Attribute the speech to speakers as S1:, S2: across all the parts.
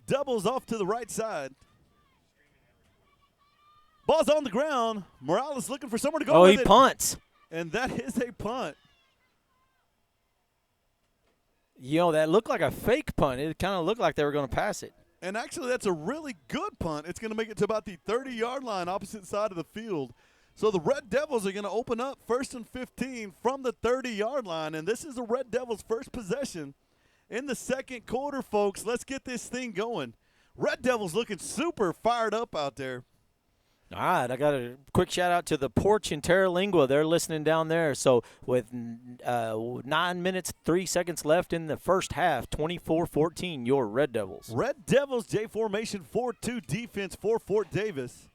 S1: Doubles off to the right side. Ball's on the ground. Morales looking for somewhere to go with
S2: he punts.
S1: And that is a punt.
S2: That looked like a fake punt. It kind of looked like they were going to pass it.
S1: And actually, that's a really good punt. It's going to make it to about the 30-yard line, opposite side of the field. So the Red Devils are going to open up 1st and 15 from the 30-yard line. And this is the Red Devils' first possession in the second quarter, folks. Let's get this thing going. Red Devils looking super fired up out there.
S2: All right, I got a quick shout-out to the Porch in Terralingua. They're listening down there. So with 9 minutes, 3 seconds left in the first half, 24-14, your Red Devils.
S1: Red Devils, J formation, 4-2 defense for Fort Davis.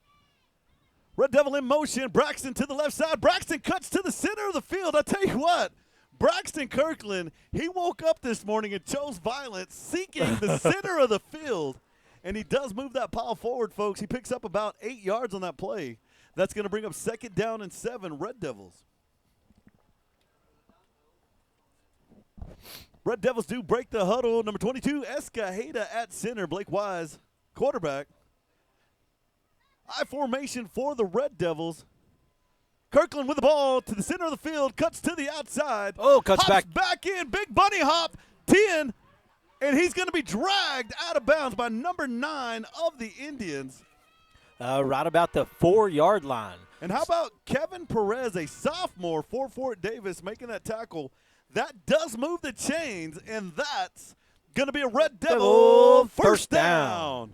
S1: Red Devil in motion. Braxton to the left side. Braxton cuts to the center of the field. I tell you what, Braxton Kirkland, he woke up this morning and chose violence, seeking the center of the field. And he does move that pile forward, folks. He picks up about 8 yards on that play. That's going to bring up 2nd down and 7, Red Devils. Red Devils do break the huddle. Number 22, Escajeda at center. Blake Wise, quarterback. I formation for the Red Devils. Kirkland with the ball to the center of the field, cuts to the outside.
S2: Oh, cuts
S1: back in. Big bunny hop. 10. And he's going to be dragged out of bounds by number 9 of the Indians.
S2: Right about the 4-yard line.
S1: And how about Kevin Perez, a sophomore for Fort Davis, making that tackle? That does move the chains, and that's going to be a Red Devil first down.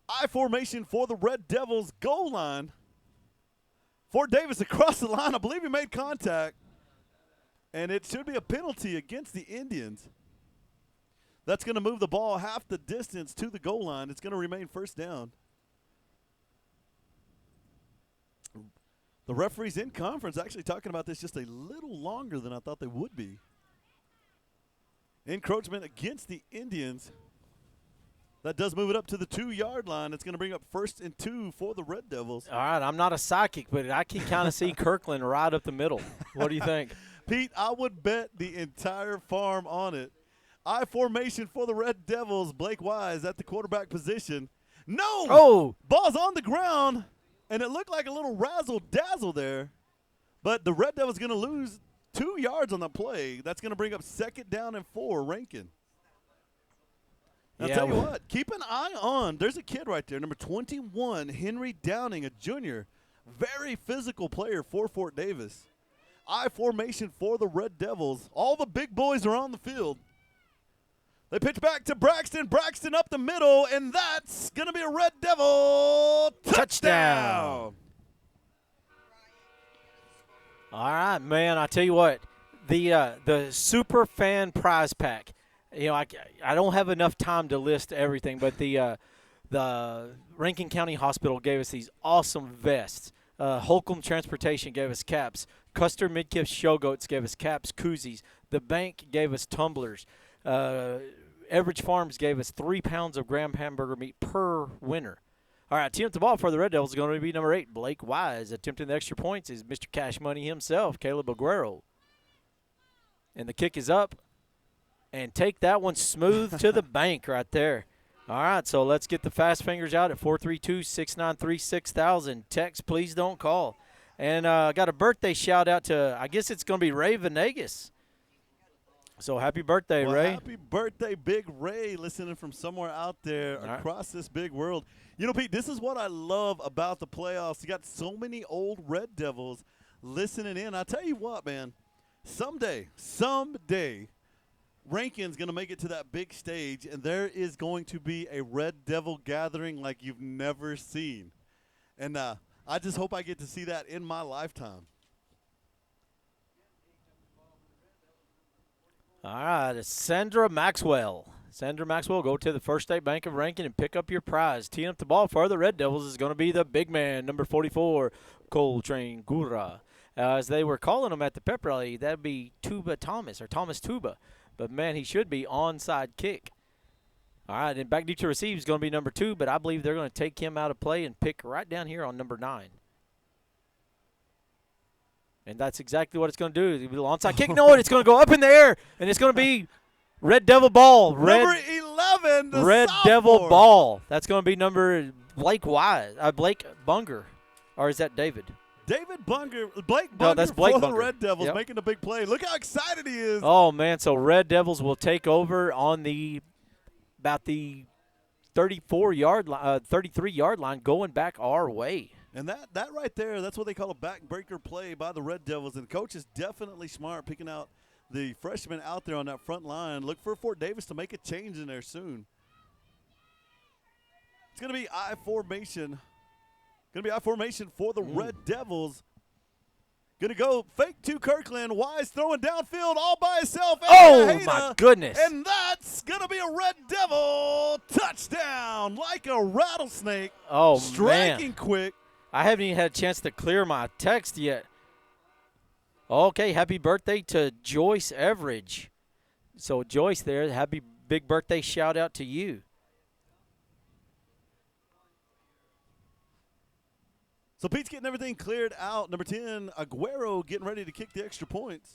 S1: I formation for the Red Devils goal line. Fort Davis across the line. I believe he made contact. And it should be a penalty against the Indians. That's going to move the ball half the distance to the goal line. It's going to remain first down. The referees in conference actually talking about this just a little longer than I thought they would be. Encroachment against the Indians. That does move it up to the 2-yard line. It's going to bring up 1st and 2 for the Red Devils.
S2: All right, I'm not a psychic, but I can kind of see Kirkland right up the middle. What do you think?
S1: Pete, I would bet the entire farm on it. I formation for the Red Devils. Blake Wise at the quarterback position. No!
S2: Oh!
S1: Ball's on the ground, and it looked like a little razzle-dazzle there. But the Red Devils going to lose 2 yards on the play. That's going to bring up 2nd down and 4, Rankin. I'll tell you what, keep an eye on. There's a kid right there, number 21, Henry Downing, a junior. Very physical player for Fort Davis. I formation for the Red Devils. All the big boys are on the field. They pitch back to Braxton. Braxton up the middle, and that's going to be a Red Devil touchdown.
S2: All right, man, I tell you what, the super fan prize pack. I don't have enough time to list everything, but the Rankin County Hospital gave us these awesome vests. Holcomb Transportation gave us caps. Custer Midkiff Showgoats gave us caps, koozies. The bank gave us tumblers. Everidge Farms gave us 3 pounds of Graham hamburger meat per winner. All right, attempting the ball for the Red Devils is going to be number 8, Blake Wise. Attempting the extra points is Mr. Cash Money himself, Caleb Aguero. And the kick is up. And take that one smooth to the bank right there. All right, so let's get the fast fingers out at 432-693-6000. Text, please don't call. And I got a birthday shout-out to, I guess it's going to be Ray Venegas. So happy birthday, Ray.
S1: Happy birthday, Big Ray, listening from somewhere out there across this big world. Pete, this is what I love about the playoffs. You got so many old Red Devils listening in. I tell you what, man, someday, Rankin's going to make it to that big stage, and there is going to be a Red Devil gathering like you've never seen. And I just hope I get to see that in my lifetime.
S2: All right, Sandra Maxwell. Sandra Maxwell, go to the First State Bank of Rankin and pick up your prize. Teeing up the ball for the Red Devils is going to be the big man, number 44, Coltrane Gura. As they were calling him at the pep rally, that would be Tuba Thomas, or Thomas Tuba. But, man, he should be onside kick. All right, and back deep to receive is going to be number 2, but I believe they're going to take him out of play and pick right down here on number 9. And that's exactly what it's going to do. It's going to be an onside kick. No, and it's going to go up in the air, and it's going to be Red Devil ball.
S1: Number 11, the
S2: Red
S1: sophomore.
S2: Devil ball. That's going to be number Blake Bunger. Or is that David?
S1: David Bunger, Blake Bunger
S2: No, that's Blake
S1: for
S2: Bunger.
S1: the Red Devils,
S2: Yep.
S1: making a big play. Look how excited he is.
S2: Oh, man, so Red Devils will take over on about the 33-yard line going back our way.
S1: And that right there, that's what they call a backbreaker play by the Red Devils. And coach is definitely smart picking out the freshman out there on that front line. Look for Fort Davis to make a change in there soon. It's going to be I formation. Going to be I formation for the Red Devils. Going to go fake to Kirkland. Wise throwing downfield all by himself.
S2: Oh, my goodness.
S1: And that's going to be a Red Devil touchdown like a rattlesnake.
S2: Oh,
S1: striking
S2: man.
S1: quick.
S2: I haven't even had a chance to clear my text yet. Okay, happy birthday to Joyce Everidge. So, Joyce there, happy big birthday shout out to you.
S1: So Pete's getting everything cleared out. Number 10, Aguero getting ready to kick the extra points.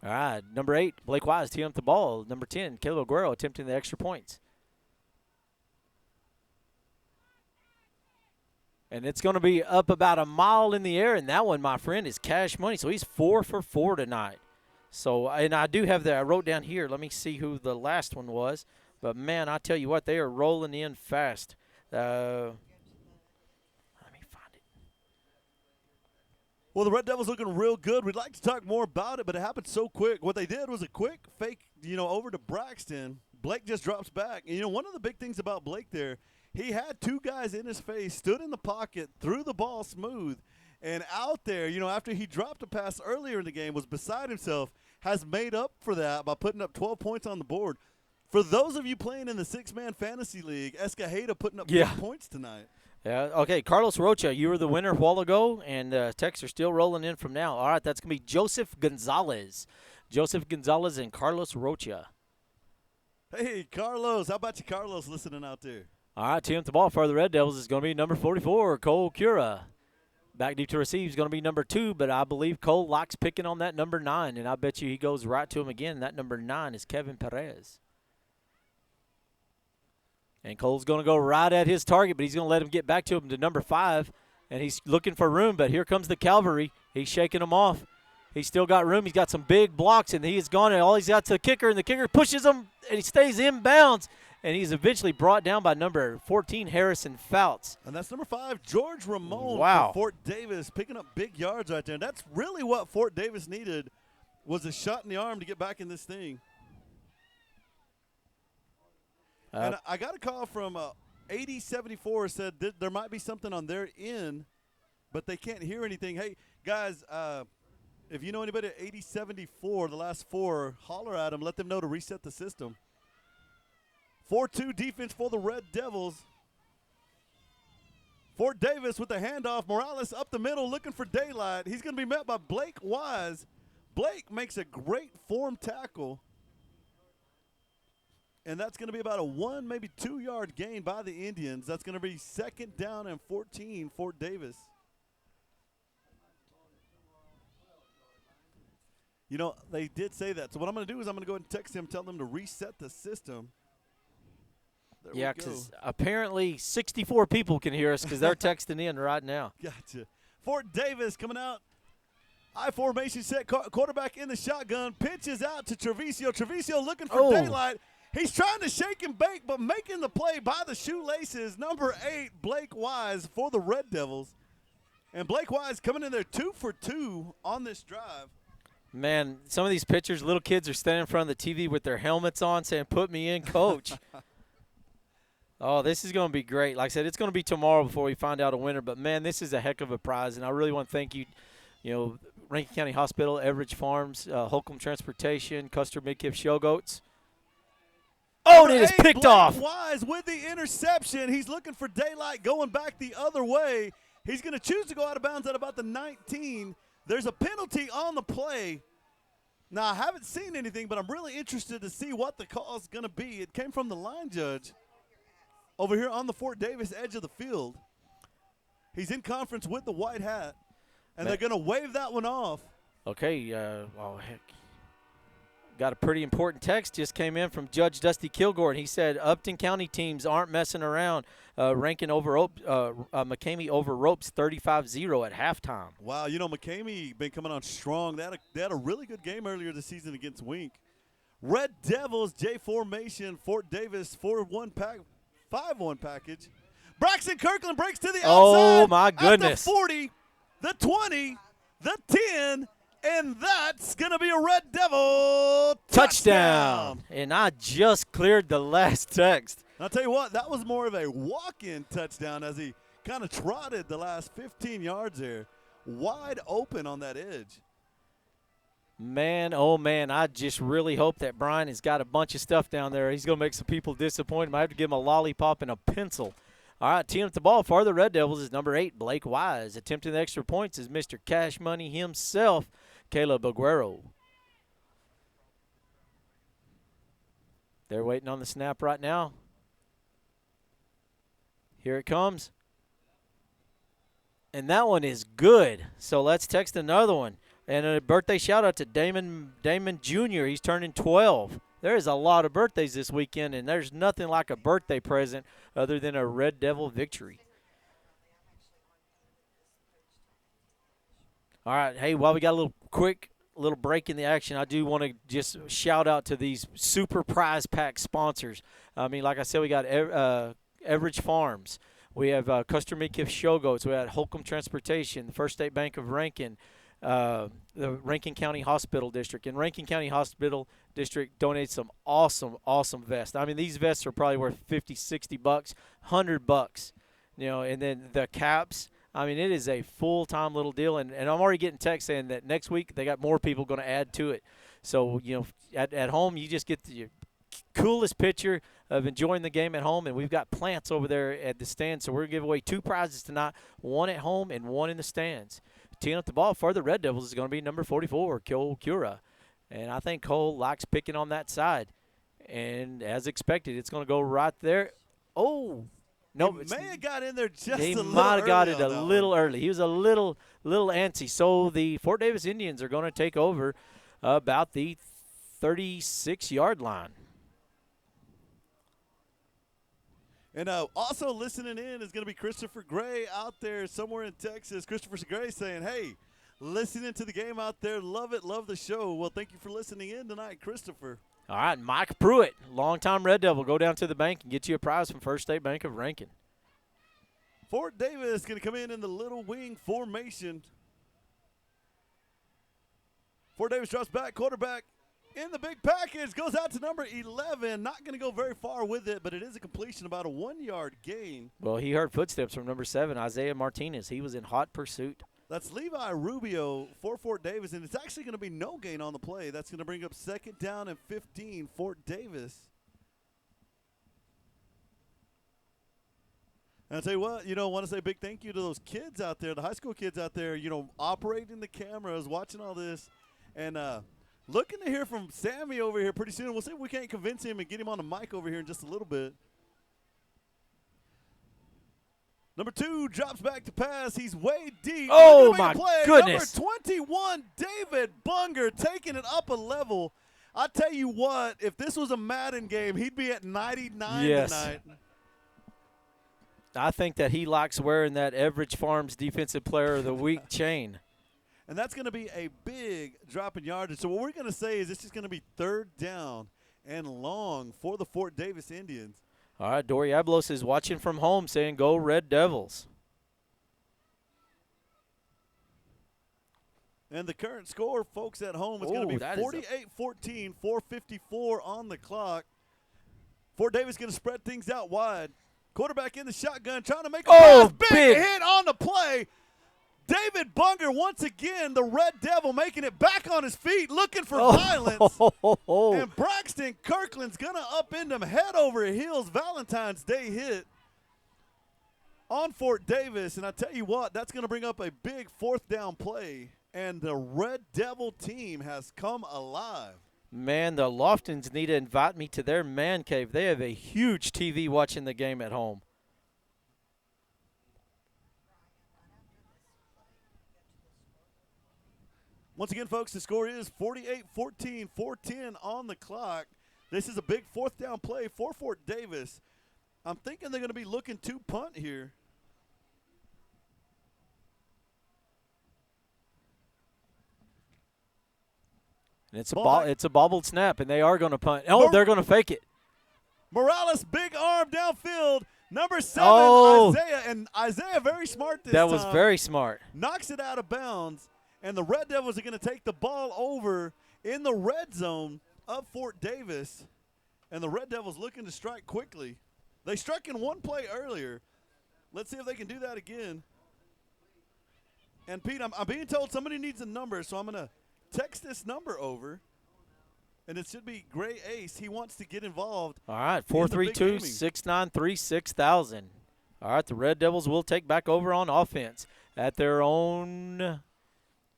S2: All right, number 8, Blake Wise teeing up the ball. Number 10, Caleb Aguero attempting the extra points. And it's going to be up about a mile in the air, and that one, my friend, is cash money. So he's 4 for 4 tonight. So, and I do have that. I wrote down here. Let me see who the last one was. But, man, I tell you what, they are rolling in fast. Let me find it.
S1: Well, the Red Devils looking real good. We'd like to talk more about it, but it happened so quick. What they did was a quick fake, over to Braxton. Blake just drops back. And, one of the big things about Blake there, he had 2 guys in his face, stood in the pocket, threw the ball smooth, and out there, after he dropped a pass earlier in the game, was beside himself, has made up for that by putting up 12 points on the board. For those of you playing in the 6-man fantasy league, Escajeda putting up 4 points tonight.
S2: Yeah, okay, Carlos Rocha, you were the winner a while ago, and texts are still rolling in from now. All right, that's going to be Joseph Gonzalez. Joseph Gonzalez and Carlos Rocha.
S1: Hey, Carlos. How about you, Carlos, listening out there?
S2: All right, team up the ball for the Red Devils is going to be number 44, Cole Cura. Back deep to receive is going to be number 2, but I believe Cole likes picking on that number 9, and I bet you he goes right to him again. That number 9 is Kevin Perez. And Cole's going to go right at his target, but he's going to let him get back to him to number 5. And he's looking for room, but here comes the cavalry. He's shaking him off. He's still got room. He's got some big blocks, and he is gone. And all he's got to the kicker, and the kicker pushes him, and he stays inbounds. And he's eventually brought down by number 14, Harrison Fouts.
S1: And that's number 5, George Ramon
S2: Wow.
S1: for Fort Davis, picking up big yards right there. And that's really what Fort Davis needed, was a shot in the arm to get back in this thing. And I got a call from 8074 said there might be something on their end, but they can't hear anything. Hey, guys, if you know anybody at 8074, the last 4, holler at them. Let them know to reset the system. 4-2 defense for the Red Devils. Fort Davis with the handoff. Morales up the middle looking for daylight. He's going to be met by Blake Wise. Blake makes a great form tackle. And that's going to be about a 1, maybe 2-yard gain by the Indians. That's going to be 2nd down and 14, Fort Davis. They did say that. So what I'm going to do is I'm going to go ahead and text him, tell them to reset the system.
S2: Yeah, because apparently 64 people can hear us because they're texting in right now.
S1: Gotcha. Fort Davis coming out. I formation set, quarterback in the shotgun, pitches out to Treviso. Treviso looking for daylight. He's trying to shake and bake, but making the play by the shoelaces. Number 8, Blake Wise for the Red Devils. And Blake Wise coming in there 2 for 2 on this drive.
S2: Man, some of these pitchers, little kids are standing in front of the TV with their helmets on saying, "Put me in, coach." Oh, this is going to be great. Like I said, it's going to be tomorrow before we find out a winner. But, man, this is a heck of a prize, and I really want to thank you, Rankin County Hospital, Everidge Farms, Holcomb Transportation, Custer Midkiff Showgoats. Oh, and it is picked off.
S1: Wise with the interception. He's looking for daylight going back the other way. He's going to choose to go out of bounds at about the 19. There's a penalty on the play. Now, I haven't seen anything, but I'm really interested to see what the call is going to be. It came from the line judge over here on the Fort Davis edge of the field. He's in conference with the white hat, and they're going to wave that one off.
S2: Okay, well, heck. Got a pretty important text just came in from Judge Dusty Kilgore, and he said Upton County teams aren't messing around, ranking over McCamey over ropes 35-0 at halftime.
S1: Wow, McCamey been coming on strong. They had a really good game earlier this season against Wink. Red Devils, J formation, Fort Davis 4-1 pack, 5-1 package. Braxton Kirkland breaks to the outside.
S2: Oh, my goodness.
S1: At the 40, the 20, the 10, and that's going to be a Red Devil touchdown.
S2: And I just cleared the last text.
S1: I'll tell you what, that was more of a walk-in touchdown as he kind of trotted the last 15 yards there, wide open on that edge.
S2: Man, oh, man, I just really hope that Brian has got a bunch of stuff down there. He's going to make some people disappointed. I have to give him a lollipop and a pencil. All right, team up the ball for the Red Devils is number 8, Blake Wise. Attempting the extra points is Mr. Cash Money himself, Caleb Aguero. They're waiting on the snap right now. Here it comes. And that one is good. So let's text another one. And a birthday shout-out to Damon Jr. He's turning 12. There is a lot of birthdays this weekend, and there's nothing like a birthday present other than a Red Devil victory. All right, hey, while we got a little break in the action, I do want to just shout out to these super prize pack sponsors. I mean, like I said, we got Everidge Farms. We have Custer Meat Show Goats. We had Holcomb Transportation, the First State Bank of Rankin, the Rankin County Hospital District. And Rankin County Hospital District donates some awesome vests. I mean, these vests are probably worth $50, $60, $100, and then the caps. I mean, it is a full-time little deal, and I'm already getting texts saying that next week they got more people going to add to it. So, at home you just get the coolest picture of enjoying the game at home, and we've got plants over there at the stands, so we're going to give away 2 prizes tonight, one at home and one in the stands. Teeing up the ball for the Red Devils is going to be number 44, Cole Cura. And I think Cole likes picking on that side. And as expected, it's going to go right there. Oh, no.
S1: He may have got in there just a little early.
S2: He might have got it a little early. He was a little antsy. So the Fort Davis Indians are going to take over about the 36-yard line.
S1: And also listening in is going to be Christopher Gray out there somewhere in Texas. Christopher Gray saying, hey, listening to the game out there, love it, love the show. Well, thank you for listening in tonight, Christopher.
S2: All right, Mike Pruitt, longtime Red Devil. Go down to the bank and get you a prize from First State Bank of Rankin.
S1: Fort Davis going to come in the little wing formation. Fort Davis drops back, quarterback. In the big package, goes out to number 11. Not going to go very far with it, but it is a completion, about a 1-yard gain.
S2: Well, he heard footsteps from number 7, Isaiah Martinez. He was in hot pursuit.
S1: That's Levi Rubio for Fort Davis, and it's actually going to be no gain on the play. That's going to bring up 2nd down and 15, Fort Davis. And I'll tell you what, I want to say a big thank you to those kids out there, the high school kids out there, operating the cameras, watching all this, and looking to hear from Sammy over here pretty soon. We'll see if we can't convince him and get him on the mic over here in just a little bit. Number 2 drops back to pass. He's way deep.
S2: Oh, my goodness.
S1: Number 21, David Bunger, taking it up a level. I tell you what, if this was a Madden game, he'd be at 99 tonight.
S2: I think that he likes wearing that Everidge Farms Defensive Player of the Week chain.
S1: And that's going to be a big drop in yardage. So what we're going to say is this is going to be 3rd down and long for the Fort Davis Indians.
S2: All right, Doriablos is watching from home saying, go Red Devils.
S1: And the current score, folks at home, is going to be 48-14, 4:54 on the clock. Fort Davis going to spread things out wide. Quarterback in the shotgun, trying to make a pass. Big hit on the play. David Bunger, once again, the Red Devil, making it back on his feet, looking for violence. And Braxton Kirkland's going to upend him head over heels. Valentine's Day hit on Fort Davis. And I tell you what, that's going to bring up a big 4th down play. And the Red Devil team has come alive.
S2: Man, the Loftons need to invite me to their man cave. They have a huge TV watching the game at home.
S1: Once again, folks, the score is 48-14, 4:10 on the clock. This is a big fourth down play for Fort Davis. I'm thinking they're going to be looking to punt here.
S2: And it's a bobbled snap, and they are going to punt. Oh, they're going to fake it.
S1: Morales, big arm downfield. Number 7, Isaiah. And Isaiah, very smart this time.
S2: That was very smart.
S1: Knocks it out of bounds, and the Red Devils are going to take the ball over in the red zone of Fort Davis. And the Red Devils looking to strike quickly. They struck in one play earlier. Let's see if they can do that again. And, Pete, I'm being told somebody needs a number, so I'm going to text this number over. And it should be Gray Ace. He wants to get involved.
S2: All right, 432-693-6000. All right, the Red Devils will take back over on offense at their own,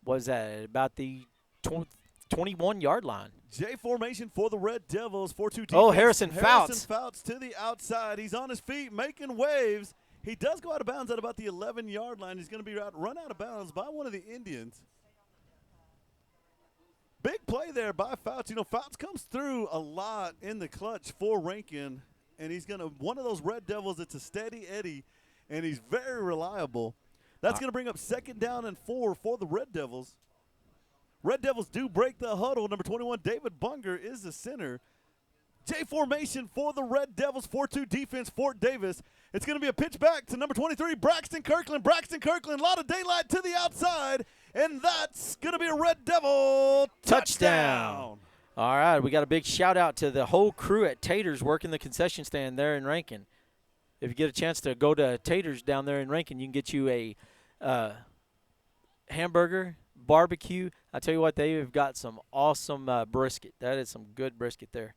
S2: what is that, about the 21-yard line.
S1: J formation for the Red Devils. 4-2 defense.
S2: Oh, Harrison Fouts.
S1: Harrison Fouts to the outside. He's on his feet making waves. He does go out of bounds at about the 11-yard line. He's going to be run out of bounds by one of the Indians. Big play there by Fouts. You know, Fouts comes through a lot in the clutch for Rankin, and he's going to one of those Red Devils that's a steady Eddie, and he's very reliable. That's going to bring up 2nd down and 4 for the Red Devils. Red Devils do break the huddle. Number 21, David Bunger, is the center. J formation for the Red Devils. 4-2 defense, Fort Davis. It's going to be a pitch back to number 23, Braxton Kirkland. Braxton Kirkland, a lot of daylight to the outside, and that's going to be a Red Devil touchdown.
S2: All right, we got a big shout-out to the whole crew at Taters working the concession stand there in Rankin. If you get a chance to go to Taters down there in Rankin, you can get you a hamburger, barbecue. I tell you what, they've got some awesome brisket. That is some good brisket there.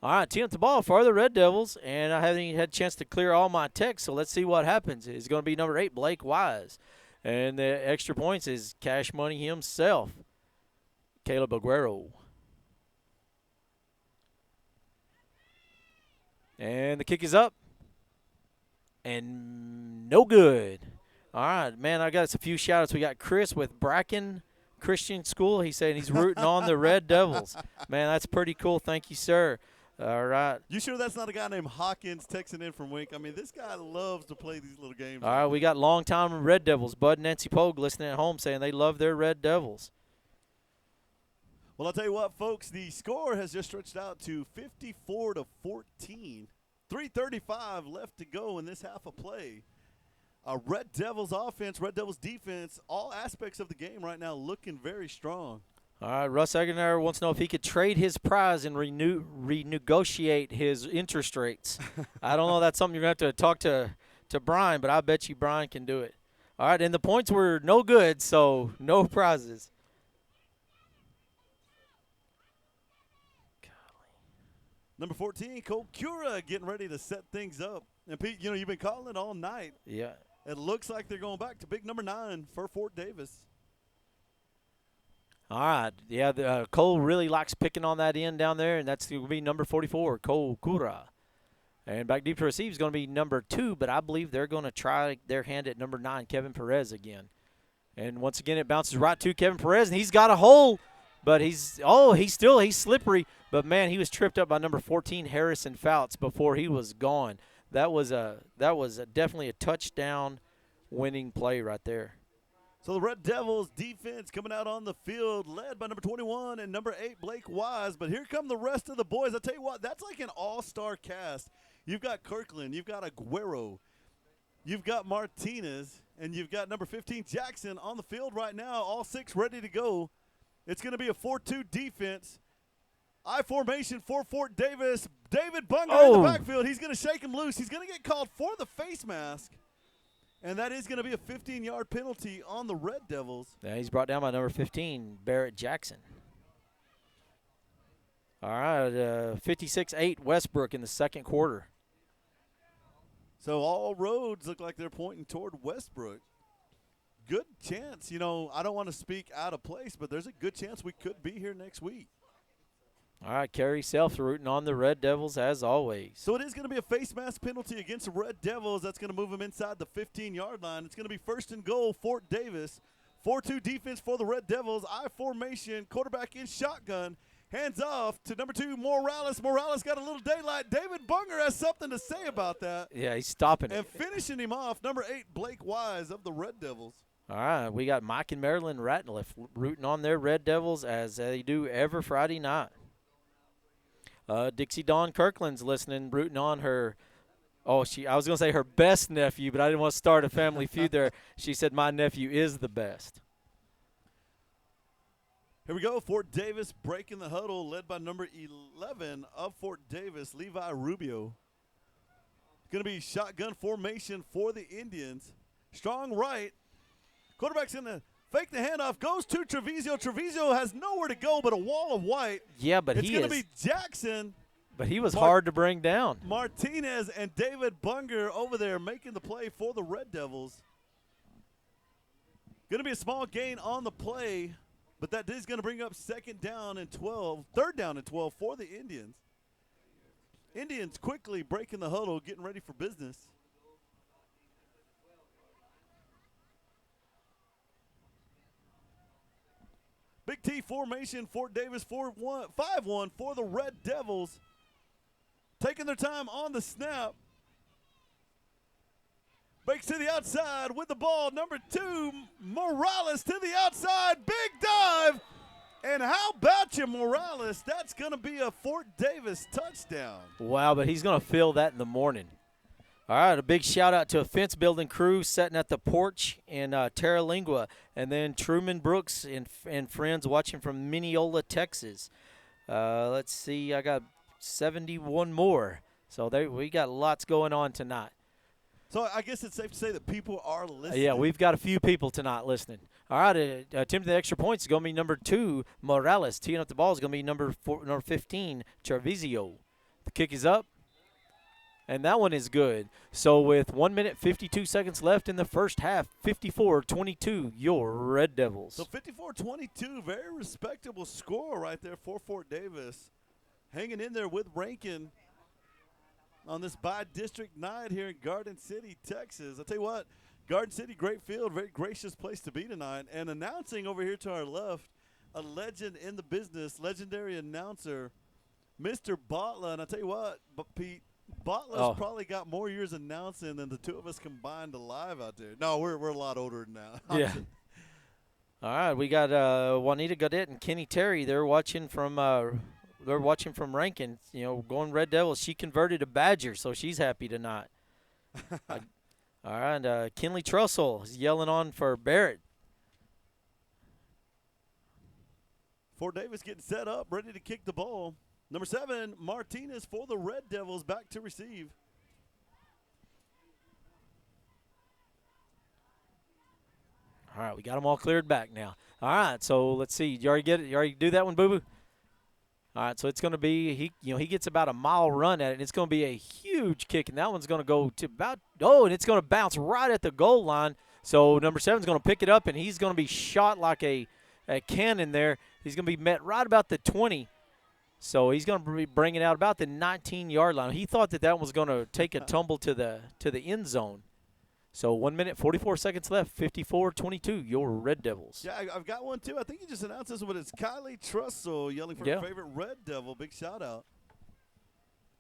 S2: All right, team up the ball for the Red Devils, and I haven't even had a chance to clear all my texts, so let's see what happens. It's going to be number 8, Blake Wise. And the extra points is Cash Money himself, Caleb Aguero. And the kick is up. And no good. All right, man, I got us a few shout-outs. We got Chris with Bracken Christian School. He's saying he's rooting on the Red Devils. Man, that's pretty cool. Thank you, sir. All right.
S1: You sure that's not a guy named Hawkins texting in from Wink? I mean, this guy loves to play these little games.
S2: All right, we got longtime Red Devils. Bud and Nancy Pogue listening at home saying they love their Red Devils.
S1: Well, I'll tell you what, folks, the score has just stretched out to 54-14. 3:35 left to go in this half of play. Red Devils offense, Red Devils defense, all aspects of the game right now looking very strong.
S2: All right, Russ Eggener wants to know if he could trade his prize and renegotiate his interest rates. I don't know. That's something you're going to have to talk to Brian, but I bet you Brian can do it. All right, and the points were no good, so no prizes.
S1: Number 14, Cole Cura getting ready to set things up. And, Pete, you know, you've been calling it all night.
S2: Yeah.
S1: It looks like they're going back to big number 9 for Fort Davis.
S2: All right. Yeah, Cole really likes picking on that end down there, and that's going to be number 44, Cole Cura. And back deep to receive is going to be number 2, but I believe they're going to try their hand at number 9, Kevin Perez again. And once again, it bounces right to Kevin Perez, and he's got a hole, but he's slippery. But, man, he was tripped up by number 14, Harrison Fouts, before he was gone. That was definitely a touchdown winning play right there.
S1: So the Red Devils defense coming out on the field, led by number 21 and number 8, Blake Wise. But here come the rest of the boys. I'll tell you what, that's like an all-star cast. You've got Kirkland, you've got Aguero, you've got Martinez, and you've got number 15, Jackson, on the field right now, all 6 ready to go. It's going to be a 4-2 defense. I formation for Fort Davis. David Bunger in the backfield. He's going to shake him loose. He's going to get called for the face mask. And that is going to be a 15-yard penalty on the Red Devils.
S2: Yeah, he's brought down by number 15, Barrett Jackson. All right, 56-8 Westbrook in the second quarter.
S1: So all roads look like they're pointing toward Westbrook. Good chance. You know, I don't want to speak out of place, but there's a good chance we could be here next week.
S2: All right, Kerry Self rooting on the Red Devils as always.
S1: So it is going to be a face mask penalty against the Red Devils. That's going to move them inside the 15-yard line. It's going to be 1st and goal, Fort Davis, 4-2 defense for the Red Devils. I formation, quarterback in shotgun. Hands off to number 2, Morales. Morales got a little daylight. David Bunger has something to say about that.
S2: Yeah, he's stopping
S1: And
S2: it.
S1: finishing him off, number 8, Blake Wise of the Red Devils.
S2: All right, we got Mike and Marilyn Ratliff rooting on their Red Devils as they do every Friday night. Dixie Dawn Kirkland's listening, rooting on her. I was going to say her best nephew, but I didn't want to start a family feud there. She said my nephew is the best.
S1: Here we go. Fort Davis breaking the huddle, led by number 11 of Fort Davis, Levi Rubio. Going to be shotgun formation for the Indians. Strong right. Quarterback's going to fake the handoff. Goes to Treviso. Treviso has nowhere to go but a wall of white.
S2: Yeah, but
S1: it's going to be Jackson.
S2: But he was hard to bring down.
S1: Martinez and David Bunger over there making the play for the Red Devils. Going to be a small gain on the play, but that is going to bring up third down and 12 for the Indians. Indians quickly breaking the huddle, getting ready for business. Big T formation, Fort Davis 5-1 for the Red Devils. Taking their time on the snap. Breaks to the outside with the ball. Number 2, Morales to the outside. Big dive. And how about you, Morales? That's going to be a Fort Davis touchdown.
S2: Wow, but he's going to feel that in the morning. All right, a big shout-out to a fence-building crew sitting at the porch in Terralingua, and then Truman Brooks and friends watching from Mineola, Texas. Let's see, I got 71 more. So we got lots going on tonight.
S1: So I guess it's safe to say that people are listening.
S2: Yeah, we've got a few people tonight listening. All right, attempting the extra points is going to be number 2, Morales. Teeing up the ball is going to be number 15, Treviso. The kick is up, and that one is good. So with 1 minute, 52 seconds left in the first half, 54-22, your Red Devils.
S1: So 54-22, very respectable score right there for Fort Davis. Hanging in there with Rankin on this by-district night here in Garden City, Texas. I'll tell you what, Garden City, great field, very gracious place to be tonight. And announcing over here to our left, a legend in the business, legendary announcer, Mr. Botla. And I'll tell you what, Pete, Botla's probably got more years announcing than the two of us combined alive out there. No, we're a lot older now.
S2: Yeah. All right, we got Juanita Gaudette and Kenny Terry. They're watching from Rankin, going Red Devils. She converted a Badger, so she's happy tonight. All right, Kinley Trussell is yelling on for Barrett.
S1: Fort Davis getting set up, ready to kick the ball. Number 7, Martinez for the Red Devils, back to receive.
S2: All right, we got them all cleared back now. All right, so let's see. You already get it? You already do that one, Boo-Boo? All right, so it's going to be he gets about a mile run at it, and it's going to be a huge kick, and that one's going to go to and it's going to bounce right at the goal line. So number 7 is going to pick it up, and he's going to be shot like a cannon there. He's going to be met right about the 20. So he's going to be bringing out about the 19-yard line. He thought that was going to take a tumble to the end zone. So 1 minute, 44 seconds left, 54-22, your Red Devils.
S1: Yeah, I've got one, too. I think you just announced this one, but it's Kylie Trussell yelling for her favorite Red Devil. Big shout-out.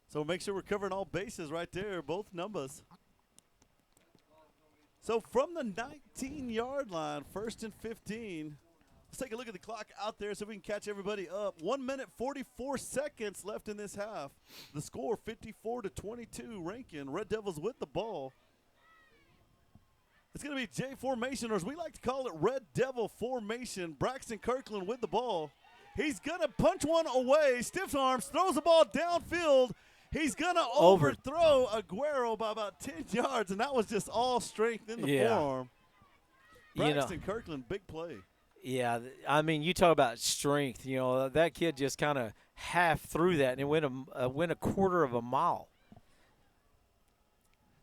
S1: So make sure we're covering all bases right there, both numbers. So from the 19-yard line, 1st and 15, let's take a look at the clock out there so we can catch everybody up. 1 minute, 44 seconds left in this half. The score, 54-22, Rankin. Red Devils with the ball. It's going to be J formation, or as we like to call it, Red Devil formation. Braxton Kirkland with the ball. He's going to punch one away. Stiff arms, throws the ball downfield. He's going to overthrow Aguero by about 10 yards, and that was just all strength in the forearm. Braxton Kirkland, big play.
S2: Yeah, I mean, you talk about strength. That kid just kind of half threw that, and it went a quarter of a mile.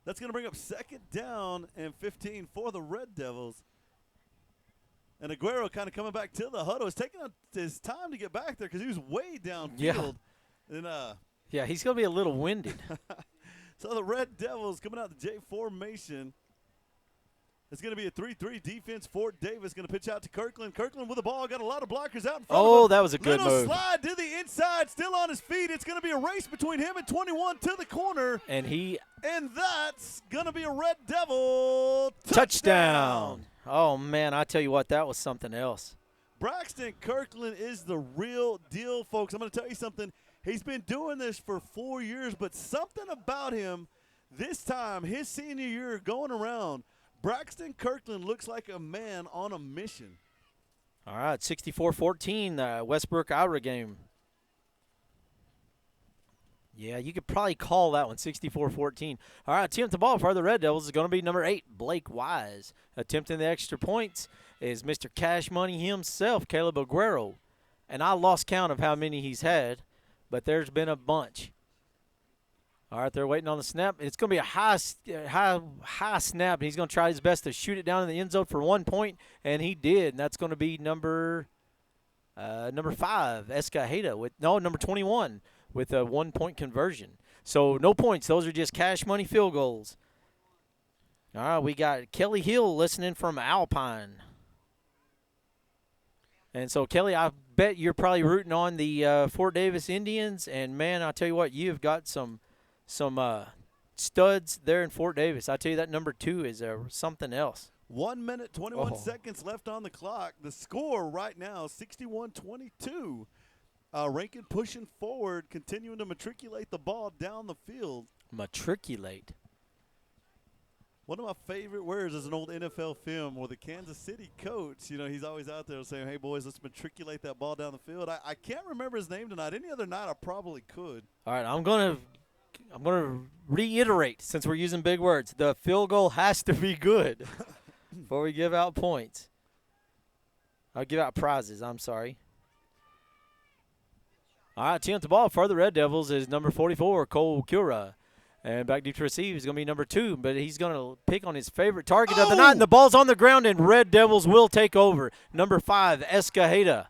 S1: That's going to bring up 2nd down and 15 for the Red Devils. And Aguero kind of coming back to the huddle. It's taking his time to get back there because he was way downfield.
S2: Yeah, he's going to be a little winded.
S1: So the Red Devils coming out the J formation. It's going to be a 3-3 defense. Fort Davis going to pitch out to Kirkland. Kirkland with the ball. Got a lot of blockers out in front of him.
S2: Oh, that was a good
S1: Little
S2: move.
S1: slide to the inside. Still on his feet. It's going to be a race between him and 21 to the corner.
S2: And
S1: that's going to be a Red Devil
S2: touchdown. Oh, man, I tell you what, that was something else.
S1: Braxton Kirkland is the real deal, folks. I'm going to tell you something. He's been doing this for 4 years, but something about him this time, his senior year going around, Braxton Kirkland looks like a man on a mission.
S2: All right, 64-14, Westbrook Ira game. Yeah, you could probably call that one 64-14. All right, team at the ball for the Red Devils is going to be number 8, Blake Wise. Attempting the extra points is Mr. Cash Money himself, Caleb Aguero. And I lost count of how many he's had, but there's been a bunch. All right, they're waiting on the snap. It's going to be a high snap, and he's going to try his best to shoot it down in the end zone for 1 point, and he did. And that's going to be number 5, Escajeda, with number 21 with a 1 point conversion. So no points. Those are just Cash Money field goals. All right, we got Kelly Hill listening from Alpine. And so, Kelly, I bet you're probably rooting on the Fort Davis Indians. And, man, I'll tell you what, you've got some studs there in Fort Davis. I tell you that number 2 is something else.
S1: 1 minute, 21 seconds left on the clock. The score right now, 61-22. Rankin pushing forward, continuing to matriculate the ball down the field.
S2: Matriculate.
S1: One of my favorite words is an old NFL film where the Kansas City coach, he's always out there saying, hey, boys, let's matriculate that ball down the field. I can't remember his name tonight. Any other night I probably could.
S2: All right, I'm going to reiterate, since we're using big words, the field goal has to be good before we give out points. I'll give out prizes. I'm sorry. All right, team at the ball for the Red Devils is number 44, Cole Cura. And back deep to receive is going to be number 2, but he's going to pick on his favorite target of the night, and the ball's on the ground, and Red Devils will take over. Number 5, Escajeda.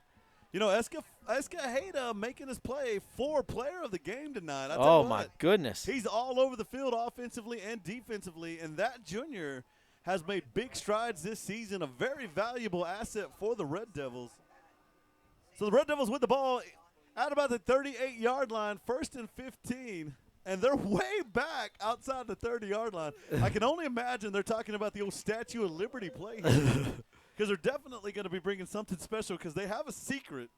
S1: Escajeda making his play for player of the game tonight.
S2: My goodness.
S1: He's all over the field offensively and defensively, and that junior has made big strides this season, a very valuable asset for the Red Devils. So the Red Devils with the ball at about the 38-yard line, 1st and 15. And they're way back outside the 30-yard line. I can only imagine they're talking about the old Statue of Liberty play here. Because they're definitely going to be bringing something special because they have a secret,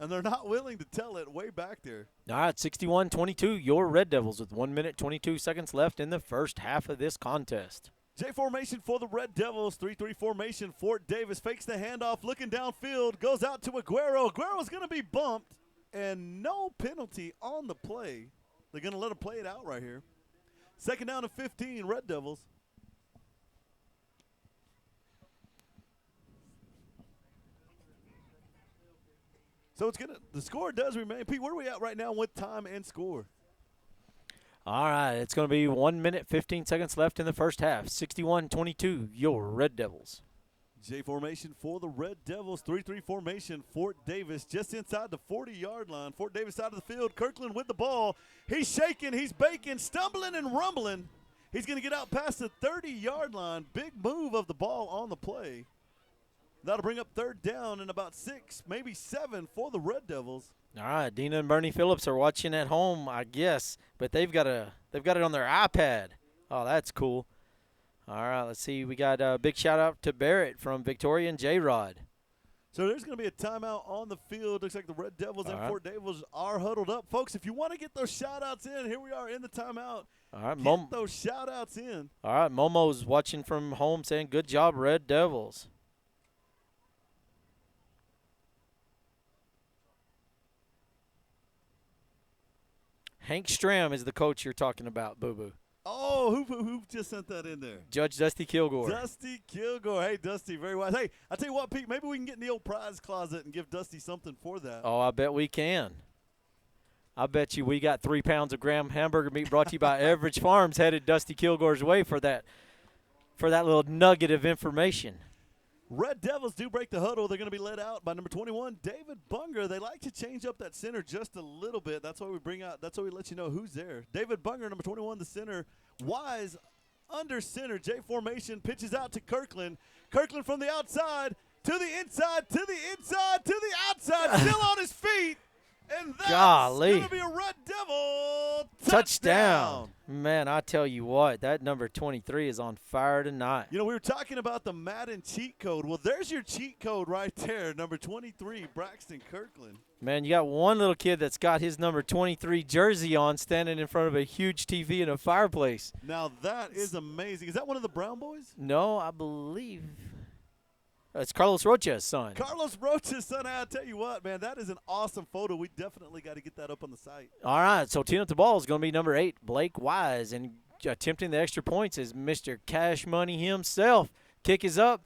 S1: and they're not willing to tell it way back there.
S2: All right, 61-22, your Red Devils with 1 minute, 22 seconds left in the first half of this contest.
S1: J formation for the Red Devils, 3-3 formation. Fort Davis fakes the handoff, looking downfield, goes out to Aguero. Aguero's going to be bumped, and no penalty on the play. They're going to let him play it out right here. 2nd down and 15, Red Devils. So the score does remain. Pete, where are we at right now with time and score?
S2: All right, it's going to be 1 minute, 15 seconds left in the first half. 61-22, your Red Devils.
S1: J formation for the Red Devils, 3-3 formation. Fort Davis just inside the 40-yard line. Fort Davis out of the field. Kirkland with the ball. He's shaking, he's baking, stumbling and rumbling. He's going to get out past the 30-yard line. Big move of the ball on the play. That'll bring up 3rd down and about 6, maybe 7 for the Red Devils.
S2: All right, Dina and Bernie Phillips are watching at home, I guess, but they've got it on their iPad. Oh, that's cool. All right, let's see. We got a big shout-out to Barrett from Victoria and J-Rod.
S1: So there's going to be a timeout on the field. Looks like the Red Devils and Fort Davis are huddled up. Folks, if you want to get those shout-outs in, here we are in the timeout.
S2: All right,
S1: get those shout-outs in.
S2: All right, Momo's watching from home saying, good job, Red Devils. Hank Stram is the coach you're talking about, Boo-Boo.
S1: Oh, who just sent that in there?
S2: Judge Dusty Kilgore.
S1: Dusty Kilgore. Hey, Dusty, very wise. Hey, I tell you what, Pete, maybe we can get in the old prize closet and give Dusty something for that.
S2: Oh, I bet we can. I bet you we got 3 pounds of Graham hamburger meat brought to you by Everidge Farms headed Dusty Kilgore's way for that little nugget of information.
S1: Red Devils do break the huddle. They're going to be led out by number 21, David Bunger. They like to change up that center just a little bit. That's why we let you know who's there. David Bunger, number 21, the center. Wise under center. J formation pitches out to Kirkland. Kirkland from the outside to the inside, to the inside, to the outside, still on his feet. And that's going to be a Red Devil touchdown.
S2: Man, I tell you what, that number 23 is on fire tonight.
S1: You know, we were talking about the Madden cheat code. Well, there's your cheat code right there, number 23, Braxton Kirkland.
S2: Man, you got one little kid that's got his number 23 jersey on standing in front of a huge TV and a fireplace.
S1: Now, that is amazing. Is that one of the Brown boys?
S2: No, I believe it's Carlos Rocha's son.
S1: Carlos Rocha's son. I tell you what, man, that is an awesome photo. We definitely got to get that up on the site.
S2: All right, so teeing up the ball is going to be number 8, Blake Wise. And attempting the extra points is Mr. Cash Money himself. Kick is up.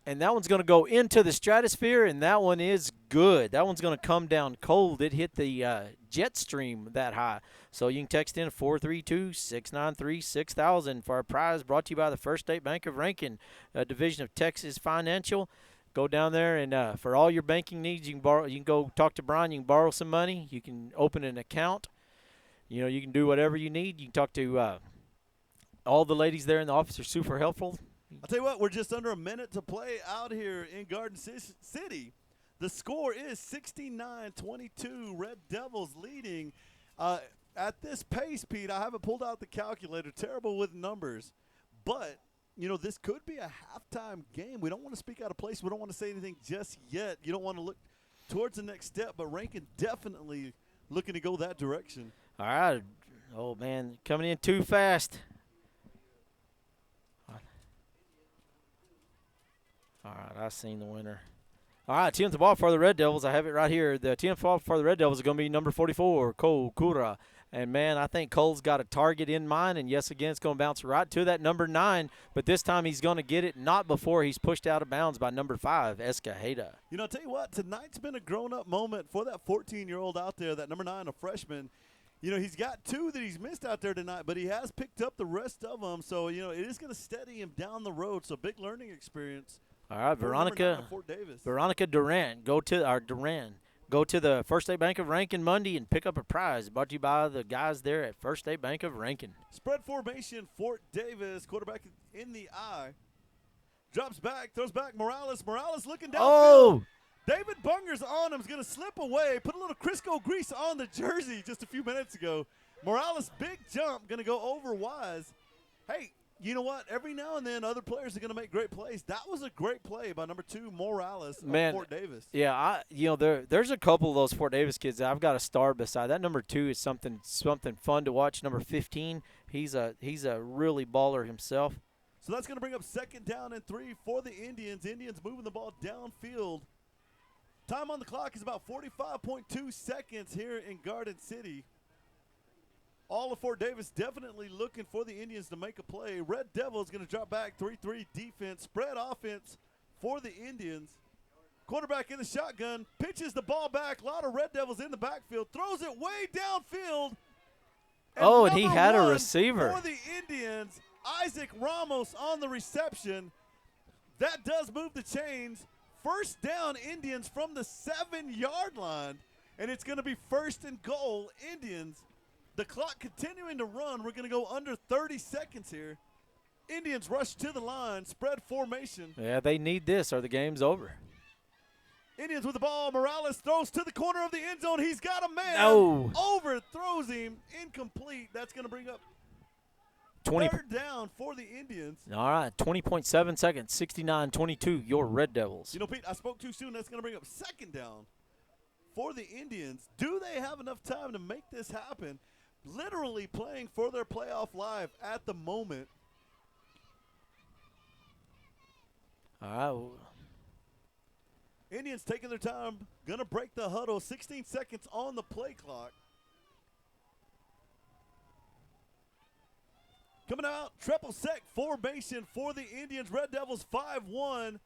S2: And that one's going to go into the stratosphere, and that one is good. That one's going to come down cold. It hit the jet stream that high. So you can text in 432-693-6000 for our prize, brought to you by the First State Bank of Rankin, a division of Texas Financial. Go down there, and for all your banking needs, you can borrow. You can go talk to Brian. You can borrow some money. You can open an account. You know, you can do whatever you need. You can talk to all the ladies there in the office are super helpful.
S1: I'll tell you what, we're just under a minute to play out here in Garden City. The score is 69-22. Red Devils leading. At this pace, Pete, I haven't pulled out the calculator. Terrible with numbers. But, you know, this could be a halftime game. We don't want to speak out of place. We don't want to say anything just yet. You don't want to look towards the next step. But Rankin definitely looking to go that direction.
S2: All right. Oh, man, coming in too fast. All right, I seen the winner. All right, teeing up the ball for the Red Devils. I have it right here. The teeing up the ball for the Red Devils is going to be number 44, Cole Cura. And, man, I think Cole's got a target in mind. And, yes, again, it's going to bounce right to that number 9. But this time he's going to get it not before he's pushed out of bounds by number 5, Escajeda.
S1: You know, I'll tell you what, tonight's been a grown-up moment for that 14-year-old out there, that number 9, a freshman. You know, he's got 2 that he's missed out there tonight, but he has picked up the rest of them. So, you know, it is going to steady him down the road. So, big learning experience.
S2: All right, Veronica Durant, go to the First State Bank of Rankin Monday and pick up a prize. Brought to you by the guys there at First State Bank of Rankin.
S1: Spread formation, Fort Davis, quarterback in the eye. Drops back, throws back, Morales looking down.
S2: Oh!
S1: David Bunger's on him, is going to slip away, put a little Crisco grease on the jersey just a few minutes ago. Morales, big jump, going to go over Wise. Hey, you know what? Every now and then, other players are going to make great plays. That was a great play by number 2, Morales of Fort Davis.
S2: Yeah, there's a couple of those Fort Davis kids that I've got a star beside. That number 2 is something fun to watch. Number 15, he's a really baller himself.
S1: So that's going to bring up 2nd down and 3 for the Indians. Indians moving the ball downfield. Time on the clock is about 45.2 seconds here in Garden City. All of Fort Davis definitely looking for the Indians to make a play. Red Devils going to drop back, 3-3 defense, spread offense for the Indians. Quarterback in the shotgun, pitches the ball back. A lot of Red Devils in the backfield, throws it way downfield.
S2: And he had a receiver.
S1: For the Indians, Isaac Ramos on the reception. That does move the chains. First down, Indians from the 7-yard line. And it's going to be 1st and goal, Indians. The clock continuing to run. We're going to go under 30 seconds here. Indians rush to the line, spread formation.
S2: Yeah, they need this or the game's over.
S1: Indians with the ball. Morales throws to the corner of the end zone. He's got a man.
S2: No.
S1: Overthrows him. Incomplete. That's going to bring up 3rd down for the Indians.
S2: All right, 20.7 seconds, 69-22, your Red Devils.
S1: You know, Pete, I spoke too soon. That's going to bring up 2nd down for the Indians. Do they have enough time to make this happen? Literally playing for their playoff life at the moment.
S2: All right.
S1: Indians taking their time, going to break the huddle. 16 seconds on the play clock. Coming out, triple sec formation for the Indians. Red Devils 5-1.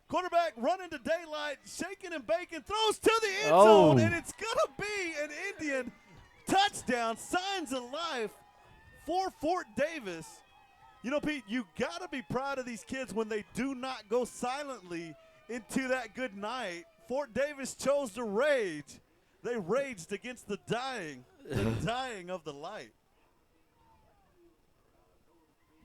S1: Quarterback running to daylight, shaking and baking, throws to the end zone, and it's going to be an Indian touchdown, signs of life for Fort Davis. You know, Pete, you got to be proud of these kids when they do not go silently into that good night. Fort Davis chose to rage. They raged against the dying of the light.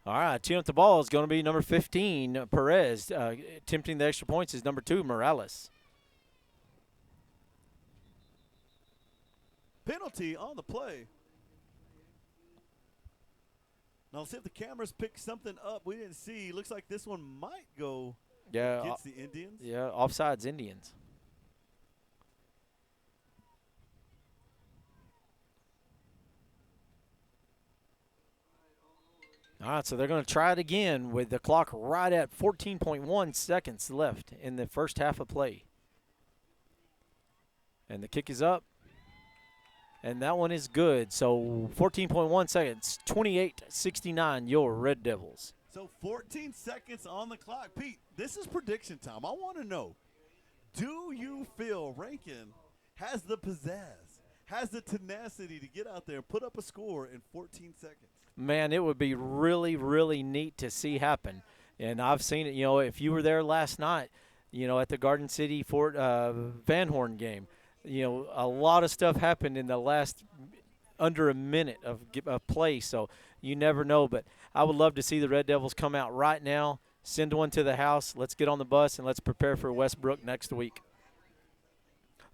S2: All right, teeing up the ball is going to be number 15, Perez. Attempting the extra points is number 2, Morales.
S1: Penalty on the play. Now let's see if the cameras pick something up we didn't see. Looks like this one might go against the Indians.
S2: Yeah, offsides Indians. All right, so they're going to try it again with the clock right at 14.1 seconds left in the first half of play. And the kick is up. And that one is good. So 14.1 seconds, 28-69, your Red Devils.
S1: So 14 seconds on the clock. Pete, this is prediction time. I want to know, do you feel Rankin has the pizzazz, has the tenacity to get out there and put up a score in 14 seconds?
S2: Man, it would be really, really neat to see happen. And I've seen it, if you were there last night, at the Garden City Fort Van Horn game, a lot of stuff happened in the last under a minute of play, so you never know. But I would love to see the Red Devils come out right now, send one to the house, let's get on the bus, and let's prepare for Westbrook next week.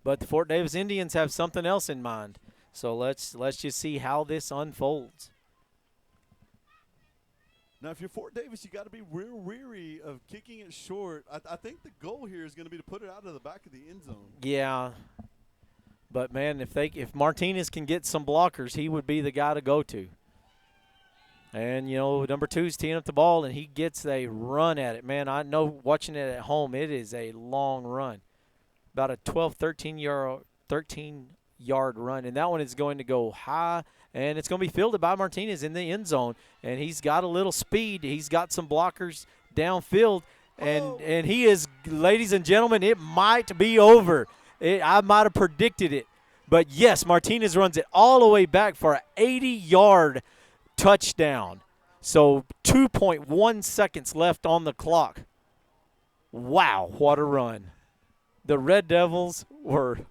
S2: But the Fort Davis Indians have something else in mind, so let's just see how this unfolds.
S1: Now, if you're Fort Davis, you got to be real weary of kicking it short. I think the goal here is going to be to put it out of the back of the end zone.
S2: Yeah. But, man, if Martinez can get some blockers, he would be the guy to go to. And, number 2's teeing up the ball, and he gets a run at it. Man, I know watching it at home, it is a long run. About a 12, 13-yard run. And that one is going to go high, and it's going to be fielded by Martinez in the end zone. And he's got a little speed. He's got some blockers downfield. And he is, ladies and gentlemen, it might be over. I might have predicted it. But, yes, Martinez runs it all the way back for an 80-yard touchdown. So 2.1 seconds left on the clock. Wow, what a run. The Red Devils were –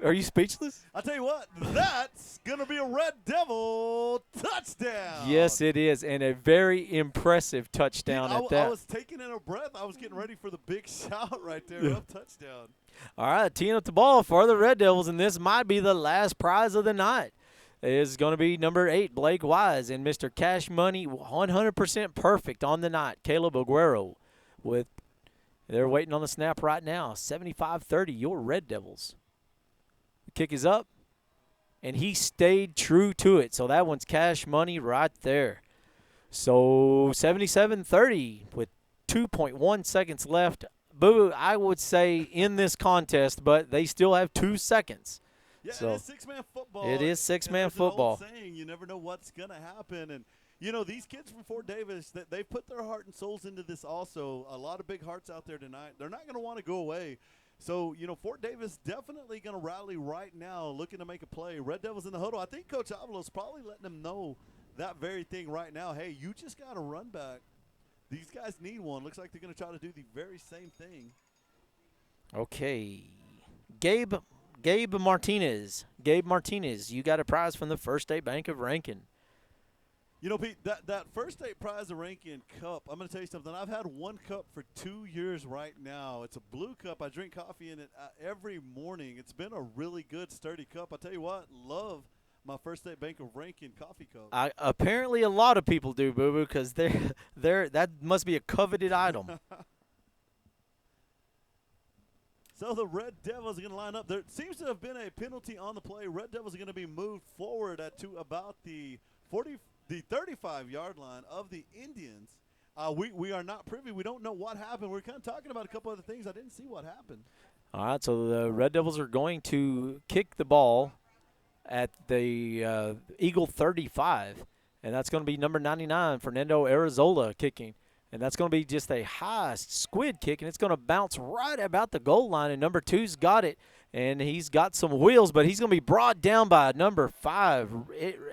S2: are you speechless?
S1: I'll tell you what, that's going to be a Red Devil touchdown.
S2: Yes, it is, and a very impressive touchdown at that.
S1: I was taking in a breath. I was getting ready for the big shout right there of touchdown.
S2: All right, teeing up the ball for the Red Devils, and this might be the last prize of the night. It is going to be number 8, Blake Wise, and Mr. Cash Money, 100% perfect on the night, Caleb Aguero. They're waiting on the snap right now, 75-30, your Red Devils. The kick is up, and he stayed true to it, so that one's Cash Money right there. So 77-30 with 2.1 seconds left. Boo, I would say in this contest, but they still have 2 seconds.
S1: Yeah,
S2: so
S1: it is six-man football.
S2: It is six-man football.
S1: There's an old saying, you never know what's going to happen. And, these kids from Fort Davis, they've put their heart and souls into this also. A lot of big hearts out there tonight. They're not going to want to go away. So, Fort Davis definitely going to rally right now, looking to make a play. Red Devils in the huddle. I think Coach Avalos probably letting them know that very thing right now. Hey, you just got to run back. These guys need one. Looks like they're going to try to do the very same thing.
S2: Okay. Gabe Martinez. Gabe Martinez, you got a prize from the First State Bank of Rankin.
S1: Pete, that First State Prize of Rankin cup, I'm going to tell you something. I've had one cup for 2 years right now. It's a blue cup. I drink coffee in it every morning. It's been a really good, sturdy cup. I tell you what, love my First State Bank of Rankin coffee cup.
S2: Apparently a lot of people do, Boo-Boo, because that must be a coveted item.
S1: So the Red Devils are going to line up. There seems to have been a penalty on the play. Red Devils are going to be moved forward to about the 35-yard line of the Indians. We are not privy. We don't know what happened. We're kind of talking about a couple other things. I didn't see what happened.
S2: All right, so the Red Devils are going to kick the ball at the Eagle 35, and that's going to be number 99, Fernando Arizola, kicking. And that's going to be just a high squid kick, and it's going to bounce right about the goal line, and number 2's got it, and he's got some wheels, but he's going to be brought down by number 5,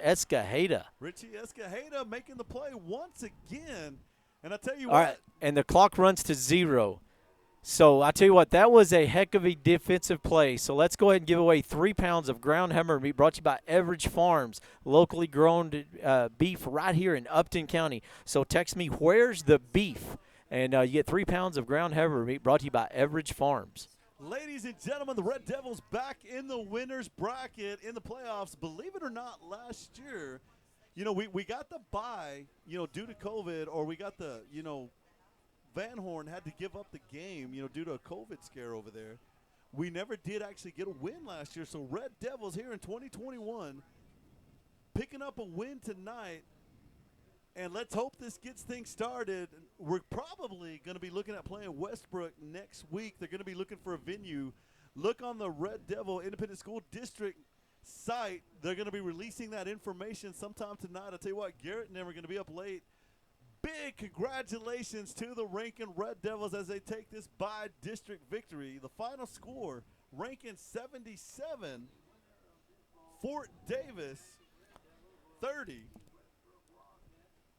S2: Escajeda.
S1: Richie Escajeda making the play once again, and I tell you
S2: All
S1: what.
S2: right, and the clock runs to 0. So I tell you what, that was a heck of a defensive play. So let's go ahead and give away 3 pounds of ground hamburger meat brought to you by Everidge Farms, locally grown beef right here in Upton County. So text me, where's the beef? And you get 3 pounds of ground hamburger meat brought to you by Everidge Farms.
S1: Ladies and gentlemen, the Red Devils back in the winner's bracket in the playoffs. Believe it or not, last year, we got the bye, due to COVID, or we got the, Van Horn had to give up the game, due to a COVID scare over there. We never did actually get a win last year. So Red Devils here in 2021 picking up a win tonight. And let's hope this gets things started. We're probably going to be looking at playing Westbrook next week. They're going to be looking for a venue. Look on the Red Devil Independent School District site. They're going to be releasing that information sometime tonight. I'll tell you what, Garrett and them are going to be up late. Big congratulations to the Rankin Red Devils as they take this by-district victory. The final score, Rankin 77, Fort Davis 30.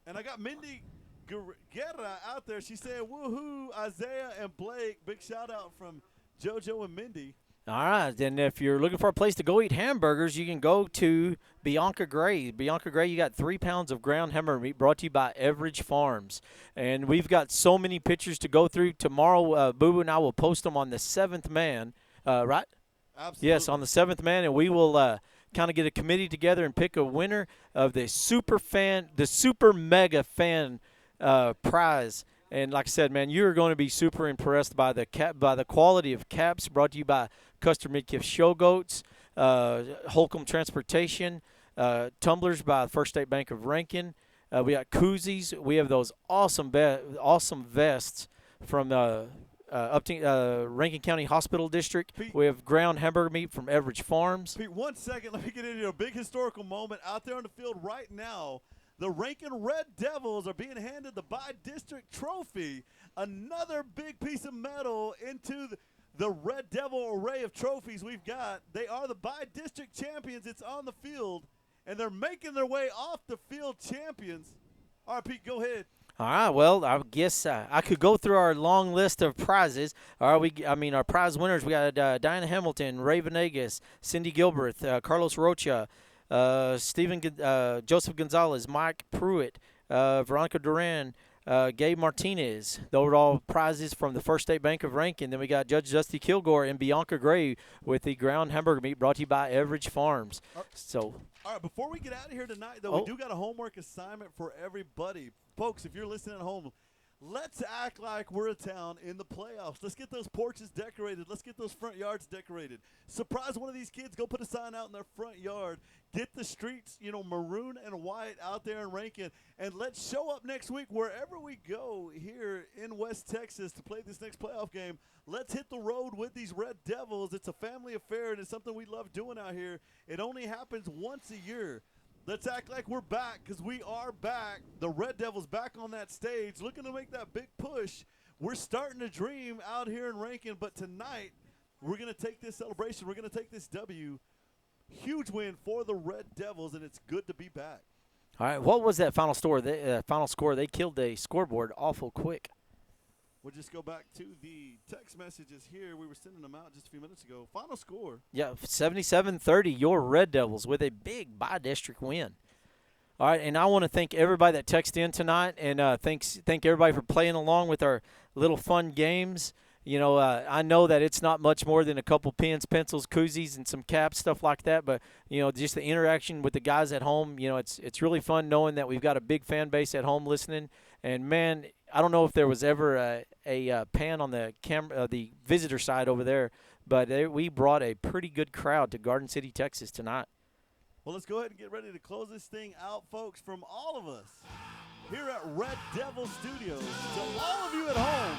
S1: And I got Mindy Guerra out there. She's saying, woohoo, Isaiah and Blake. Big shout-out from JoJo and Mindy.
S2: All right, and if you're looking for a place to go eat hamburgers, you can go to Bianca Gray. Bianca Gray, you got 3 pounds of ground hamburger meat brought to you by Everidge Farms. And we've got so many pictures to go through. Tomorrow, Boo Boo and I will post them on the 7th Man, right?
S1: Absolutely.
S2: Yes, on the 7th Man, and we will kind of get a committee together and pick a winner of the super mega fan prize. And like I said, man, you're going to be super impressed by the quality of caps brought to you by Custer Midkiff Showgoats, Holcomb Transportation, tumblers by First State Bank of Rankin. We got koozies. We have those awesome vests from Rankin County Hospital District.
S1: Pete,
S2: we have ground hamburger meat from Everidge Farms.
S1: Pete, 1 second. Let me get into a big historical moment out there on the field right now. The Rankin Red Devils are being handed the by-district trophy, another big piece of metal into the Red Devil array of trophies we've got. They are the by-district champions. It's on the field, and they're making their way off the field champions. All right, Pete, go ahead.
S2: All right, well, I guess I could go through our long list of prizes. All right, our prize winners, we got Diana Hamilton, Ray Venegas, Cindy Gilbert, Carlos Rocha, Joseph Gonzalez, Mike Pruitt, Veronica Duran, Gabe Martinez. Those are all prizes from the First State Bank of Rankin. Then we got Judge Dusty Kilgore and Bianca Gray with the ground hamburger meat brought to you by Everidge Farms.
S1: All right, before we get out of here tonight, though, we do got a homework assignment for everybody. Folks, if you're listening at home, let's act like we're a town in the playoffs. Let's get those porches decorated. Let's get those front yards decorated. Surprise one of these kids. Go put a sign out in their front yard. Get the streets, maroon and white out there in Rankin. And let's show up next week wherever we go here in West Texas to play this next playoff game. Let's hit the road with these Red Devils. It's a family affair, and it's something we love doing out here. It only happens once a year. Let's act like we're back, because we are back. The Red Devils back on that stage, looking to make that big push. We're starting to dream out here in Rankin, but tonight we're going to take this celebration. We're going to take this W. Huge win for the Red Devils, and it's good to be back.
S2: All right, what was that final score? Final score, they killed the scoreboard awful quick.
S1: We'll just go back to the text messages here. We were sending them out just a few minutes ago. Final score.
S2: Yeah, 77-30, your Red Devils with a big by-district win. All right, and I want to thank everybody that texted in tonight, and thank everybody for playing along with our little fun games. I know that it's not much more than a couple pens, pencils, koozies, and some caps, stuff like that. But, just the interaction with the guys at home, it's really fun knowing that we've got a big fan base at home listening. And, man, I don't know if there was ever a pan on the the visitor side over there, but we brought a pretty good crowd to Garden City, Texas tonight.
S1: Well, let's go ahead and get ready to close this thing out, folks, from all of us here at Red Devil Studios. To all of you at home,